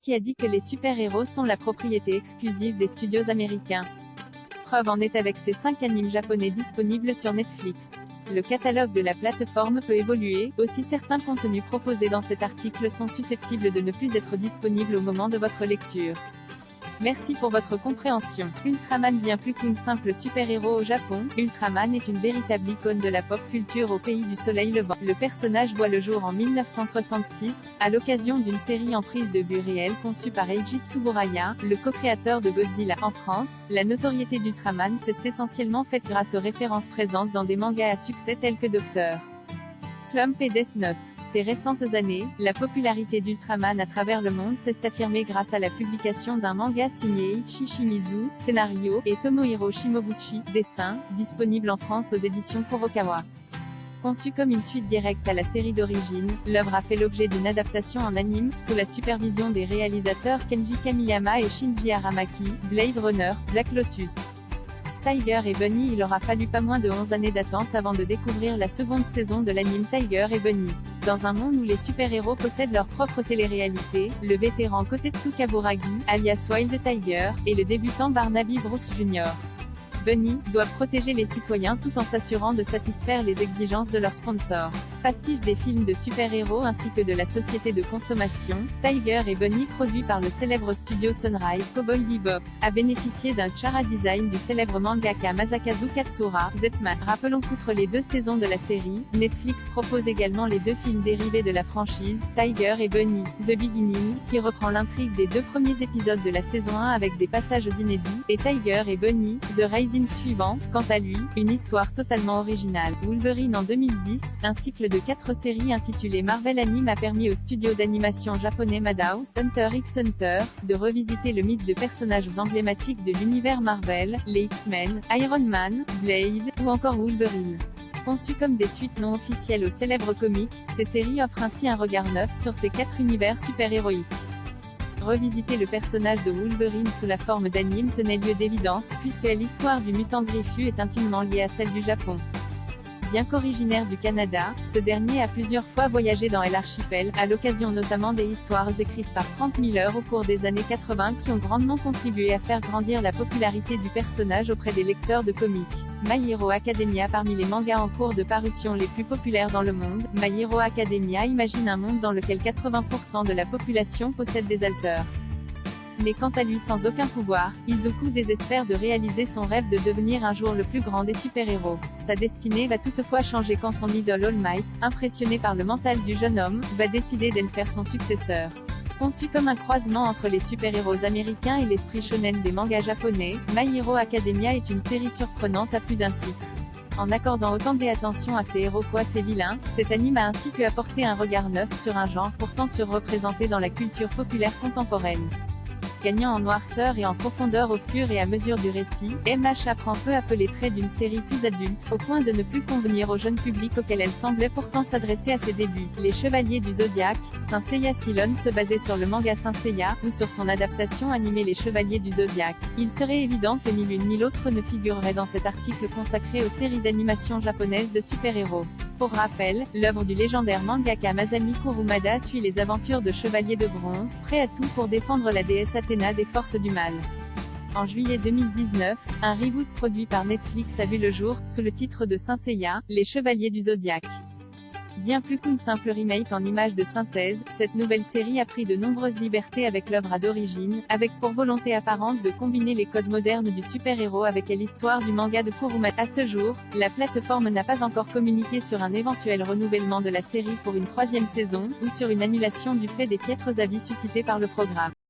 Qui a dit que les super-héros sont la propriété exclusive des studios américains? Preuve en est avec ces 5 animes japonais disponibles sur Netflix. Le catalogue de la plateforme peut évoluer, aussi certains contenus proposés dans cet article sont susceptibles de ne plus être disponibles au moment de votre lecture. Merci pour votre compréhension. Ultraman bien plus qu'une simple super-héros au Japon, Ultraman est une véritable icône de la pop culture au pays du soleil levant. Le personnage voit le jour en 1966, à l'occasion d'une série en prise de vue réelle conçue par Eiji Tsuburaya, le co-créateur de Godzilla. En France, la notoriété d'Ultraman s'est essentiellement faite grâce aux références présentes dans des mangas à succès tels que Dr. Slump et Death Note. Ces récentes années, la popularité d'Ultraman à travers le monde s'est affirmée grâce à la publication d'un manga signé Eiichi Shimizu, scénario, et Tomohiro Shimoguchi, dessin, disponible en France aux éditions Kurokawa. Conçue comme une suite directe à la série d'origine, l'œuvre a fait l'objet d'une adaptation en anime, sous la supervision des réalisateurs Kenji Kamiyama et Shinji Aramaki, Blade Runner, Black Lotus. Tiger et Bunny. Il aura fallu pas moins de 11 années d'attente avant de découvrir la seconde saison de l'anime Tiger et Bunny. Dans un monde où les super-héros possèdent leur propre télé-réalité, le vétéran Kotetsu Kaburagi, alias Wild Tiger, et le débutant Barnaby Brooks Jr. Bunny doivent protéger les citoyens tout en s'assurant de satisfaire les exigences de leurs sponsors. Pastiche des films de super-héros ainsi que de la société de consommation, Tiger et Bunny, produit par le célèbre studio Sunrise, Cowboy Bebop, a bénéficié d'un chara design du célèbre mangaka Masakazu Katsura, Zetman. Rappelons qu'outre les 2 saisons de la série, Netflix propose également les 2 films dérivés de la franchise, Tiger et Bunny, The Beginning, qui reprend l'intrigue des 2 premiers épisodes de la saison 1 avec des passages inédits, et Tiger et Bunny, The Rising suivant, quant à lui, une histoire totalement originale. Wolverine en 2010, un cycle de 4 séries intitulé Marvel Anime a permis au studio d'animation japonais Madhouse, Hunter x Hunter, de revisiter le mythe de personnages emblématiques de l'univers Marvel, les X-Men, Iron Man, Blade, ou encore Wolverine. Conçues comme des suites non officielles aux célèbres comics, ces séries offrent ainsi un regard neuf sur ces 4 univers super-héroïques. Revisiter le personnage de Wolverine sous la forme d'anime tenait lieu d'évidence, puisque l'histoire du mutant griffu est intimement liée à celle du Japon. Bien qu'originaire du Canada, ce dernier a plusieurs fois voyagé dans l'archipel, à l'occasion notamment des histoires écrites par Frank Miller au cours des années 80 qui ont grandement contribué à faire grandir la popularité du personnage auprès des lecteurs de comics. My Hero Academia. Parmi les mangas en cours de parution les plus populaires dans le monde, My Hero Academia imagine un monde dans lequel 80% de la population possède des alters. Mais quant à lui sans aucun pouvoir, Izuku désespère de réaliser son rêve de devenir un jour le plus grand des super-héros. Sa destinée va toutefois changer quand son idole All Might, impressionné par le mental du jeune homme, va décider d'en faire son successeur. Conçu comme un croisement entre les super-héros américains et l'esprit shonen des mangas japonais, My Hero Academia est une série surprenante à plus d'un titre. En accordant autant d'attention à ses héros qu'à ses vilains, cet anime a ainsi pu apporter un regard neuf sur un genre pourtant surreprésenté dans la culture populaire contemporaine. Gagnant en noirceur et en profondeur au fur et à mesure du récit, MH apprend peu à peu les traits d'une série plus adulte, au point de ne plus convenir au jeune public auquel elle semblait pourtant s'adresser à ses débuts. Les Chevaliers du Zodiaque, Saint Seiya. Si l'on se basait sur le manga Saint Seiya, ou sur son adaptation animée Les Chevaliers du Zodiaque, il serait évident que ni l'une ni l'autre ne figurerait dans cet article consacré aux séries d'animation japonaises de super-héros. Pour rappel, l'œuvre du légendaire mangaka Masami Kurumada suit les aventures de chevaliers de bronze, prêts à tout pour défendre la déesse Athéna des forces du mal. En juillet 2019, un reboot produit par Netflix a vu le jour, sous le titre de Saint Seiya, Les Chevaliers du Zodiaque. Bien plus qu'une simple remake en images de synthèse, cette nouvelle série a pris de nombreuses libertés avec l'œuvre d'origine, avec pour volonté apparente de combiner les codes modernes du super-héros avec l'histoire du manga de Kurumada. À ce jour, la plateforme n'a pas encore communiqué sur un éventuel renouvellement de la série pour une 3e saison, ou sur une annulation du fait des piètres avis suscités par le programme.